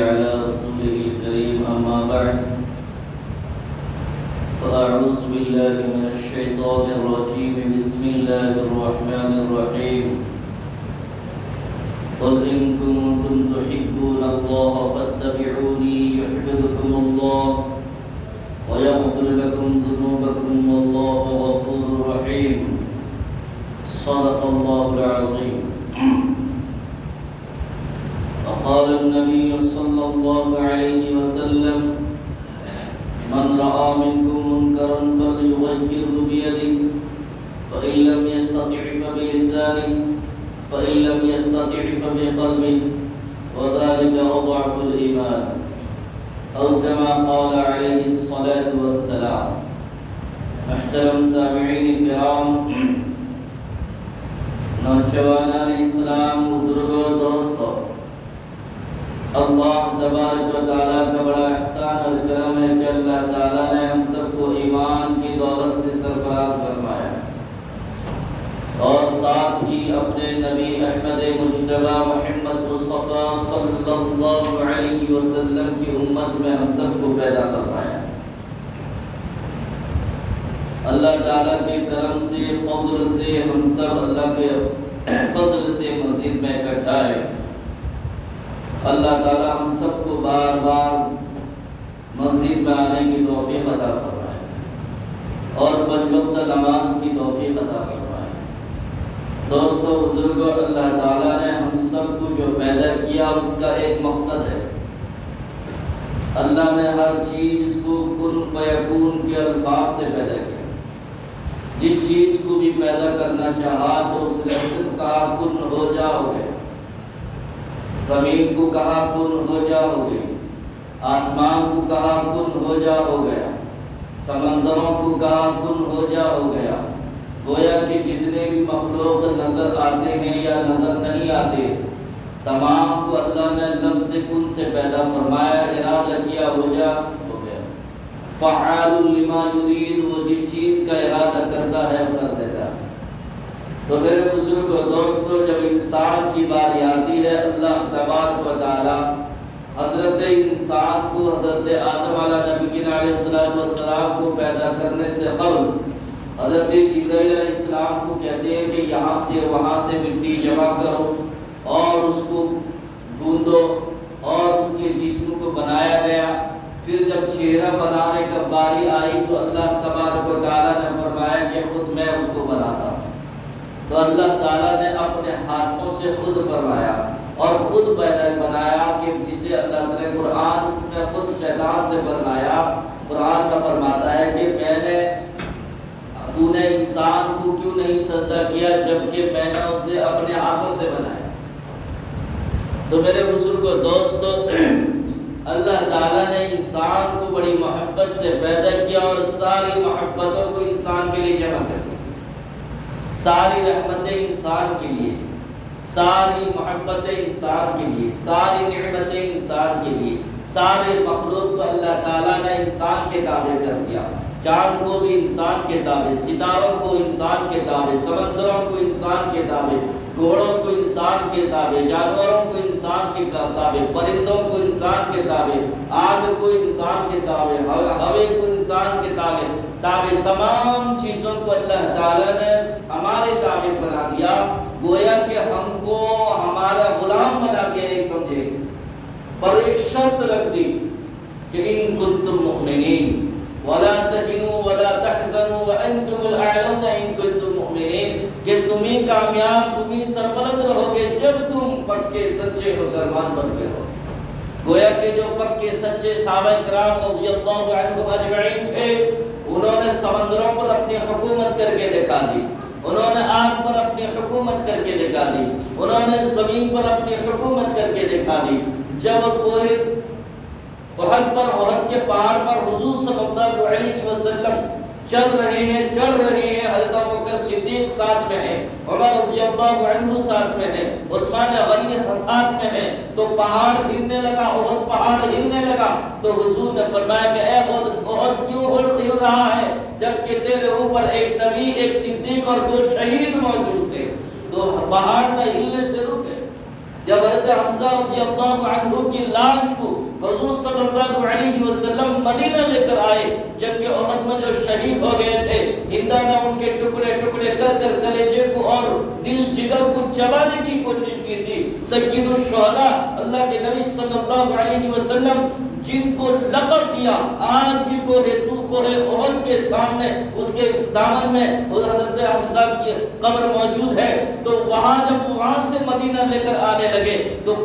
على رسوله الكريم أما بعد فأعوذ بالله من الشيطان الرجيم بسم الله الرحمن الرحيم قل إن كنتم تحبون الله فاتبعوني يحببكم الله ويغفر لكم ذنوبكم والله غفور رحيم صدق الله العظيم وقال النبي صلى الله عليه وسلم من رأى منكم منكرا فليغيره بيده فإن لم يستطع فبلسانه فإن لم يستطع فبقلبه وذلك أضعف الإيمان أو كما قال عليه الصلاة والسلام. محترم سامعین کرام، نوجوانان اسلام، بزرگوں، دوستوں، اللہ تبارک و تعالیٰ کا بڑا احسان اور کرم ہے کہ اللہ تعالیٰ نے ہم سب کو ایمان کی دولت سے سرفراز فرمایا اور ساتھ ہی اپنے نبی احمد مجتبی محمد مصطفیٰ صلی اللہ علیہ وسلم کی امت میں ہم سب کو پیدا فرمایا۔ اللہ تعالیٰ کے کرم سے، فضل سے ہم سب اللہ کے فضل سے مسجد میں اکٹھا ہے۔ اللہ تعالیٰ ہم سب کو بار بار مسجد میں آنے کی توفیق عطا فرمائے اور پنج وقت نماز کی توفیق عطا فرمائے۔ دوستو، بزرگوں، اللہ تعالیٰ نے ہم سب کو جو پیدا کیا اس کا ایک مقصد ہے۔ اللہ نے ہر چیز کو کن فیکون کے الفاظ سے پیدا کیا۔ جس چیز کو بھی پیدا کرنا چاہا تو اس نے صرف کہا کن ہو جا، ہو گیا۔ زمین کو کہا کن ہو جا، ہو گئی۔ آسمان کو کہا کن ہو جا، ہو گیا۔ سمندروں کو کہا کن ہو جا، ہو گیا۔ گویا کہ جتنے بھی مخلوق نظر آتے ہیں یا نظر نہیں آتے، تمام کو اللہ نے لفظ کن سے پیدا فرمایا، ارادہ کیا، ہو جا، ہو گیا۔ فعال لما یرید، وہ جس چیز کا ارادہ کرتا ہے وہ کر دیتا ہے۔ تو میرے بزرگو، دوستو، جب انسان کی باری آتی ہے، اللہ تبارک و تعالی حضرت انسان کو، حضرت آدم علیہ نبی علیہ السلام کو پیدا کرنے سے قبل حضرت جبرائیل علیہ السلام کو کہتے ہیں کہ یہاں سے وہاں سے مٹی جمع کرو اور اس کو گوندو، اور اس کے جسم کو بنایا گیا۔ پھر جب چہرہ بنانے کا باری آئی تو اللہ تبارک و تعالی نے فرمایا کہ خود میں اس کو بناتا ہوں۔ تو اللہ تعالیٰ نے اپنے ہاتھوں سے خود فرمایا اور خود بنایا، کہ جسے اللہ تعالیٰ نے قرآن میں خود شیطان سے فرمایا۔ قرآن میں فرماتا ہے کہ تو نے انسان کو کیوں نہیں سجدہ کیا جبکہ میں نے اسے اپنے ہاتھوں سے بنایا۔ تو میرے بزرگوں، دوستو، اللہ تعالیٰ نے انسان کو بڑی محبت سے پیدا کیا اور ساری محبتوں کو انسان کے لیے جمع کر دیا۔ ساری رحمتیں انسان کے لیے، ساری محبتیں انسان کے لیے، ساری نعمتیں انسان کے لیے، سارے مخلوق کو اللہ تعالیٰ نے انسان کے تابع کر دیا۔ چاند کو بھی انسان کے تابع، ستاروں کو انسان کے تابع، سمندروں کو انسان کے تابع، گھوڑوں کو انسان کے تابع، جانوروں کو انسان کے تابع، پرندوں کو انسان کے تابع، آگ کو انسان کے تابع، ہوے کو انسان کے تابع، تمام چیزوں کو اللہ تعالیٰ نے ہمارے تابع بنا دیا۔ گویا کہ ہم کو ہمارا غلام بنا دیا، ایک سمجھے، پر ایک شرط رکھ دی کہ ان کنتم مؤمنین ولا تهنوا ولا تحزنوا وانتم الاعلون ان کنتم مؤمنین، کہ تمہیں کامیاب، تمہیں سربلند رہو گے جب تم پکے سچے مسلمان بن کے رہو۔ گویا کہ جو پکے سچے صحابہ کرام رضی اللہ عنہم اجمعین تھے، انہوں نے سمندروں پر اپنی حکومت کر کے دکھا دی، انہوں نے آگ پر اپنی حکومت کر کے دکھا دی، انہوں نے زمین پر اپنی حکومت کر کے دکھا دی۔ جب کوہ احد پر، احد کے پہاڑ پر حضور صلی اللہ علیہ وسلم چل رہے ہیں، چڑھ رہے ہیں، حضرت ابوبکر صدیق ساتھ میں ہیں، عمر رضی اللہ عنہ ساتھ میں ہیں، عثمان غنی ساتھ میں ہیں، تو پہاڑ ہلنے لگا، احد پہاڑ ہلنے لگا، تو حضور نے فرمایا کہ اے احد کیوں ہل رہا ہے جبکہ تیرے اوپر ایک نبی، ایک صدیق اور 2 شہید موجود تھے؟ تو پہاڑ نہ ہلنے سے رکے۔ جب حضرت حمزہ رضی اللہ عنہ کی لاش کو حضور صلی اللہ علیہ وسلم مدینہ لے کر آئے، جنگ احد میں جو شہید ہو گئے تھے، ہندا نے ان کے ٹکڑے ٹکڑے کر کر کلیجے کو اور دل جگر کو چبانے کی کوشش کی تھی۔ سید الشہداء اللہ کے نبی صلی اللہ علیہ وسلم جن کو لقب دیا، آج بھی کوہ احد کے سامنے اس کے دامن میں حضرت حمزہ کی قبر موجود ہے، تو وہاں جب وہاں سے مدینہ لے کر آنے لگے تو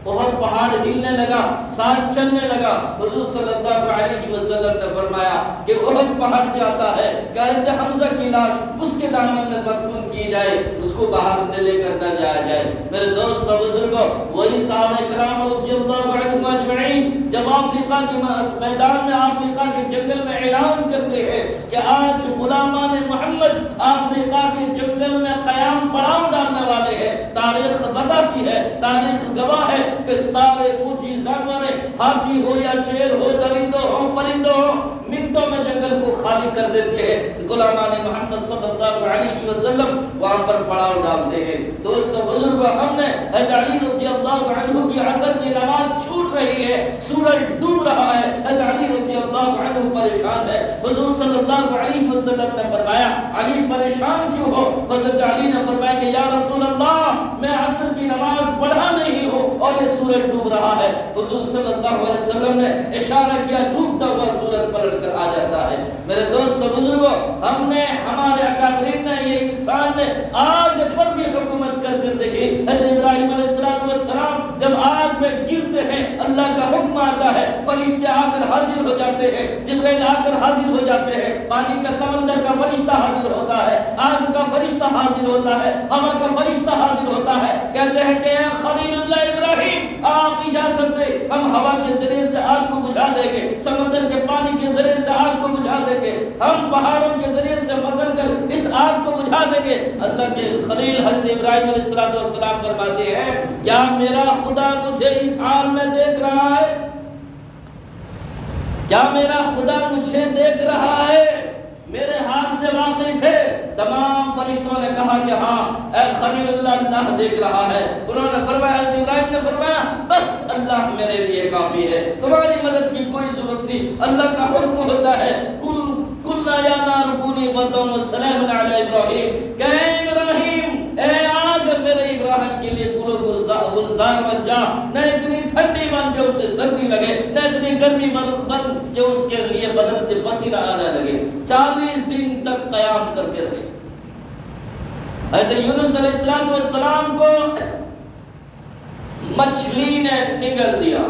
احد پہاڑ ہلنے لگا، ساتھ چلنے لگا۔ حضور صلی اللہ علیہ وسلم نے فرمایا کہ احد پہاڑ چاہتا ہے کہ حضرت حمزہ کی لاش اس کے دامن میں مدفون کی جائے، اس کو باہر نہ لے کر نہ جایا جائے۔ میرے دوست اور بزرگوں، وہی صحابہ کرام رضی اللہ عنہم اجمعین جب افریقہ کے میدان میں، افریقہ کے جنگل میں اعلان کرتے ہیں کہ آج غلامان محمد افریقہ کے جنگل میں قیام پڑاؤ ڈالنے والے ہیں، تاریخ بتاتی ہے، تاریخ گواہ ہے کہ سارے اونچی جانور، ہاتھی ہو یا شیر ہو، درندوں ہو پرندوں ہو، منٹوں میں جنگل کو خالی کر دیتے ہیں۔ غلامان محمد صلی اللہ علیہ وسلم وہاں پر پڑاؤ ڈالتے ہیں۔ دوستو بزرگوں، ہم نے حضرت علی رضی اللہ عنہ کی عصر کی نماز چھوٹ رہی ہے، سورج ڈوب رہا ہے، حضرت علی رضی اللہ عنہ پریشان ہے۔ حضور صلی اللہ علیہ وسلم نے فرمایا علی پریشان کیوں ہو؟ حضرت علی نے فرمایا کہ یا رسول اللہ، میں عصر کی نماز پڑھا نہیں ہوں اور یہ سورج ڈوب رہا ہے۔ حضور صلی اللہ علیہ وسلم نے اشارہ کیا، ڈوبتا ہوا سورج پلٹ کر آ جاتا ہے۔ میرے دوست و بزرگوں، ہم نے، ہمارے اکابرین نے، یہ انسان نے آگ پر بھی حکومت کر کر دیکھی۔ حضرت ابراہیم علیہ السلام جب آگ میں گرتے ہیں، اللہ کا حکم آتا ہے، فرشتے آ کر حاضر ہو جاتے ہیں، جبرائیل آ کر حاضر ہو جاتے ہیں، پانی کا سمندر کا فرشتہ حاضر ہوتا ہے، آگ کا فرشتہ حاضر ہوتا ہے، ہوا کا فرشتہ حاضر ہوتا ہے، کہتے ہیں کہ اے خلیل اللہ ابراہیم، آپ اجازت دے، ہم ہوا کے ذریعے سے آگ کو بجھا دیں گے، سمندر کے پانی کے ذریعے سے آگ کو بجھا دیں گے، ہم پہاڑوں کے ذریعے سے مزل کر اس آگ کو بجھا دیں گے۔ اللہ کے خلیل حضرت ابراہیم علیہ السلام فرماتے ہیں، کیا میرا خدا مجھے اس حال میں دیکھ رہا ہے؟ کیا میرا خدا مجھے دیکھ رہا ہے؟ میرے حال سے واقف ہے؟ تمام فرشتوں نے کہا کہ ہاں اے خلیل اللہ، اللہ دیکھ رہا ہے۔ انہوں نے فرمایا، حضرت ابراہیم نے فرمایا، بس اللہ میرے لیے کافی ہے، تمہاری مدد کی کوئی ضرورت نہیں۔ اللہ کا حکم ہوتا ہے، قلنا یا نار کونی بردا وسلاما علی ابراہیم، کہ اے ابراہیم، اے آگ میرے ابراہیم کے لیے گلزار بن جا، نہ اتنی ٹھنڈی بن کہ اسے سردی لگے، نہ اتنی گرمی بن کہ اس کے لیے بدن سے پسینہ آنے لگے۔ 40 دن تک قیام کر کے رہے۔ حضرت یونس علیہ السلام کو مچھلی نے نگل دیا،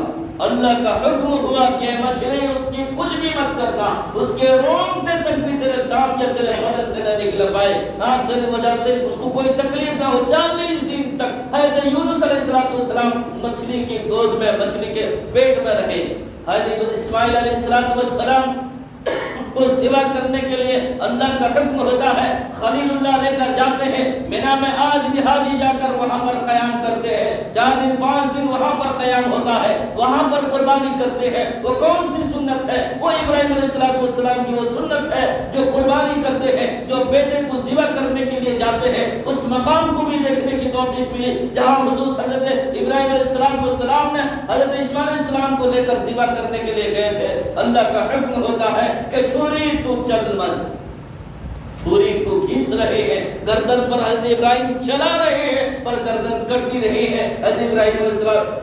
اللہ کا حکم ہوا کہ مچھلی اس کی کچھ بھی مت کرنا، اس کے رونگٹے تک بھی تیرے دانت یا تیرے بدن سے نہ نکل پائے، تیری وجہ سے اس کو کوئی تکلیف نہ ہو۔ 40 دن تک حضرت یونس علیہ السلام مچھلی کی گود میں، مچھلی کے پیٹ میں رہے۔ حضرت اسماعیل علیہ السلام کو ذبح کرنے کے لیے اللہ کا حکم ہوتا ہے، خلیل اللہ لے کر جاتے ہیں مینا میں۔ آج بھی حاجی جا کر وہاں پر قیام کرتے ہیں، 4 دن 5 دن وہاں پر قیام ہوتا ہے، وہاں پر قربانی کرتے ہیں۔ وہ کون سی سنت ہے؟ وہ ابراہیم علیہ السلام کی وہ سنت ہے جو قربانی کرتے ہیں، جو بیٹے کو ذبح کرنے کے لیے جاتے ہیں۔ اس مقام کو بھی دیکھنے کی توفیق ملی جہاں حضور حضرت ابراہیم علیہ السلام نے حضرت اسماعیل علیہ السلام کو لے کر ذبح کرنے کے لیے گئے تھے۔ اللہ کا حکم ہوتا ہے کہ چھری تو چل مت، چھری کو گھیس رہے ہیں، گردن پر حضرت ابراہیم چلا رہے ہیں پر گردن کٹتی رہی ہے۔ حضرت ابراہیم علیہ السلام،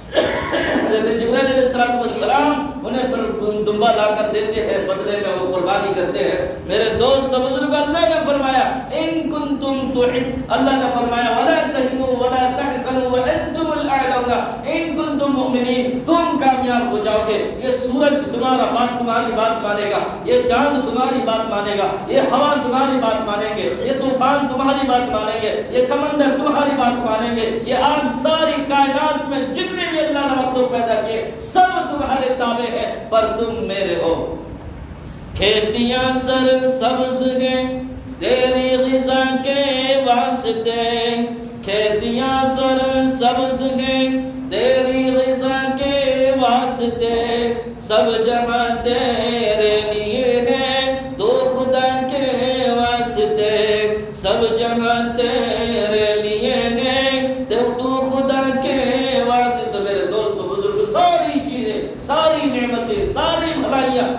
حضرت جبرائیل علیہ السلام انہیں پر دمبا لا کر دیتے ہیں، بدلے میں وہ قربانی کرتے ہیں۔ میرے دوست و بزرگ، اللہ نے فرمایا ان کنتم تحب، اللہ نے فرمایا ولا تهنوا ولا تحزنوا وانتم الاعلون ان کنتم مؤمنین، تم کامیاب ہو جاؤ گے۔ یہ سورج تمہاری بات مانے گا، یہ چاند تمہاری بات مانے گا، یہ ہوا تمہاری بات مانیں گے، یہ طوفان تمہاری بات مانیں گے، یہ سمندر تمہاری بات مانیں گے، یہ آج ساری کائنات میں جتنے بھی اللہ نے مخلوق پیدا کیے سب تمہارے تابع ہیں، پر تم میرے ہو۔ کھیتیاں سر سبز ہیں تیری غذا کے واسطے، کھیتیاں سر سبز ہیں تیری غذا کے واسطے، سب جہاں تیرے لیے ہے تو خدا کے واسطے، سب جہاں تیرے لیے ہے تو خدا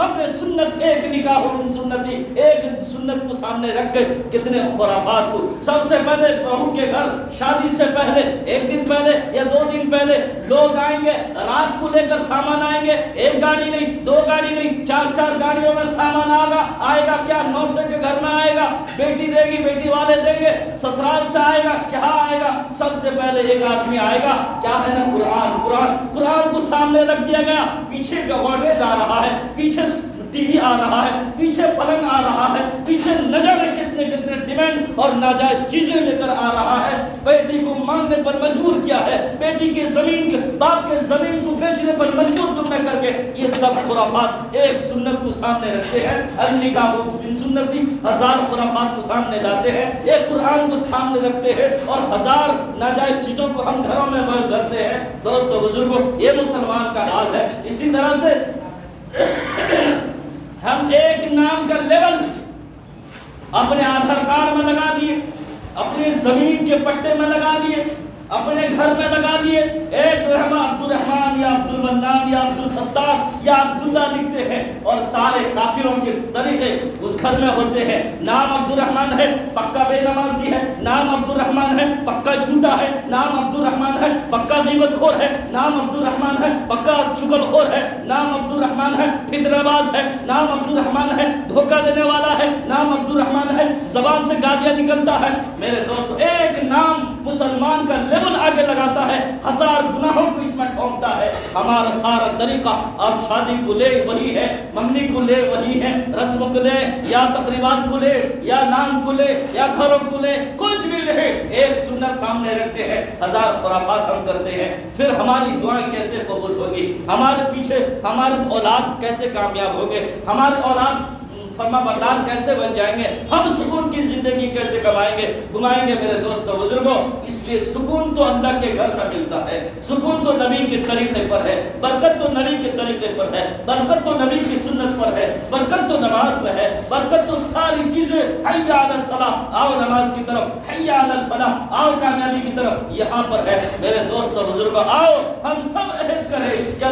ہم نے سنت ایک نکاح من سنتی، ایک سنت کو سامنے رکھ کے کتنے خرافات کو. سب سے پہلے بہو کے گھر شادی سے پہلے ایک دن پہلے یا 2 دن پہلے لوگ آئیں گے، رات کو لے کر سامان آئیں گے. ایک گاڑی نہیں، 2 گاڑی نہیں، 4 گاڑیوں میں سامان آئے گا. کیا نوسے کے گھر میں آئے گا، بیٹی دے گی، بیٹی والے دیں گے. سسرال سے آئے گا، کیا آئے گا؟ سب سے پہلے ایک آدمی آئے گا، کیا ہے نا قرآن کو سامنے رکھ دیا گیا. پیچھے کا واٹیج آ رہا ہے، پیچھے ٹی وی آ رہا ہے، پیچھے پلنگ آ رہا ہے، پیچھے نہ جانے کتنے ڈیمانڈ اور ناجائز چیزیں لے کر آ رہا ہے. بیٹی کو مانگنے پر مجبور کیا ہے، بیٹی کے زمین باپ کے زمین کو بیچنے پر مجبور تم نے کر کے. یہ سب خرافات ایک سنت کو سامنے رکھتے ہیں. النکاح من سنتی، 1000 خرافات کو سامنے لاتے ہیں، ایک قرآن کو سامنے رکھتے ہیں اور 1000 ناجائز چیزوں کو ہم گھروں میں بھرتے ہیں. دوستو بزرگوں، یہ مسلمان کا حال ہے. اسی طرح سے ہم ایک نام کا لیبل اپنے آدھار کارڈ میں لگا دیے، اپنی زمین کے پٹے میں لگا دیے، اپنے گھر میں لگا دیے. ایک عبد الرحمان یا عبد المنان یا عبد الستار یا عبداللہ لکھتے ہیں اور سارے کافروں کے طریقے اس گھر میں ہوتے ہیں. نام عبد الرحمان ہے، پکا بے نمازی ہے. نام عبد الرحمان ہے، پکا جھوٹا ہے. نام عبد الرحمان ہے، پکا غیبت خور ہے. نام عبد الرحمان ہے، پکا چغل خور ہے. نام عبد الرحمان ہے، فتنہ باز ہے. نام عبد الرحمان ہے، دھوکہ دینے والا ہے. نام عبد الرحمان ہے، زبان سے گالیاں نکلتا ہے. میرے دوستو، ایک نام مسلمان کا لیبل آگے لگاتا ہے، 1000 گناہوں کو اس میں ٹھونکتا ہے. ہمارا سارا طریقہ اب شادی کو لے وہی ہے، منگنی کو لے وہی ہے، رسم کو لے یا تقریبات کو لے یا نام کو لے یا گھروں کو لے، کچھ بھی لے ایک سنت سامنے رکھتے ہیں، 1000 خرافات ہم کرتے ہیں. پھر ہماری دعائیں کیسے قبول ہوگی؟ ہمارے پیچھے ہمارے اولاد کیسے کامیاب ہوں گے؟ ہمارے اولاد فرما بردار کیسے بن جائیں گے؟ ہم سکون کی زندگی کیسے گمائیں گے میرے دوستو بزرگوں؟ اس لیے سکون تو اللہ کے گھر میں ملتا ہے، سکون تو نبی کے طریقے پر ہے، برکت تو نبی کے طریقے پر ہے، برکت تو نبی کی سنت پر ہے، برکت تو نماز میں ہے، برکت تو ساری چیزیں حی علی الصلاۃ، آؤ نماز کی طرف، حی علی الفلاح، آؤ کامیابی کی طرف، یہاں پر ہے. میرے دوستو بزرگوں، آؤ ہم سب عہد کریں کہ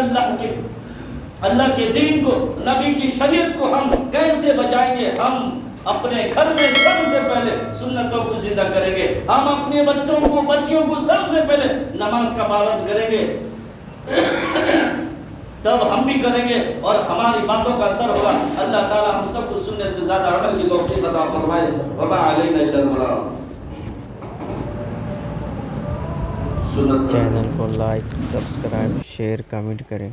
اللہ کے دین کو، نبی کی شریعت کو ہم کیسے بچائیں گے. ہم اپنے گھر میں سب سے پہلے سنتوں کو زندہ کریں گے. ہم اپنے بچوں کو، بچیوں کو سب سے پہلے نماز کا پابند کریں گے، تب ہم بھی کریں گے اور ہماری باتوں کا اثر ہوگا. اللہ تعالی ہم سب کو سننے سے زیادہ عمل کی توفیق عطا فرمائے. وما علینا الا البلاغ. چینل کو لائک، سبسکرائب، شیئر، کمنٹ کریں.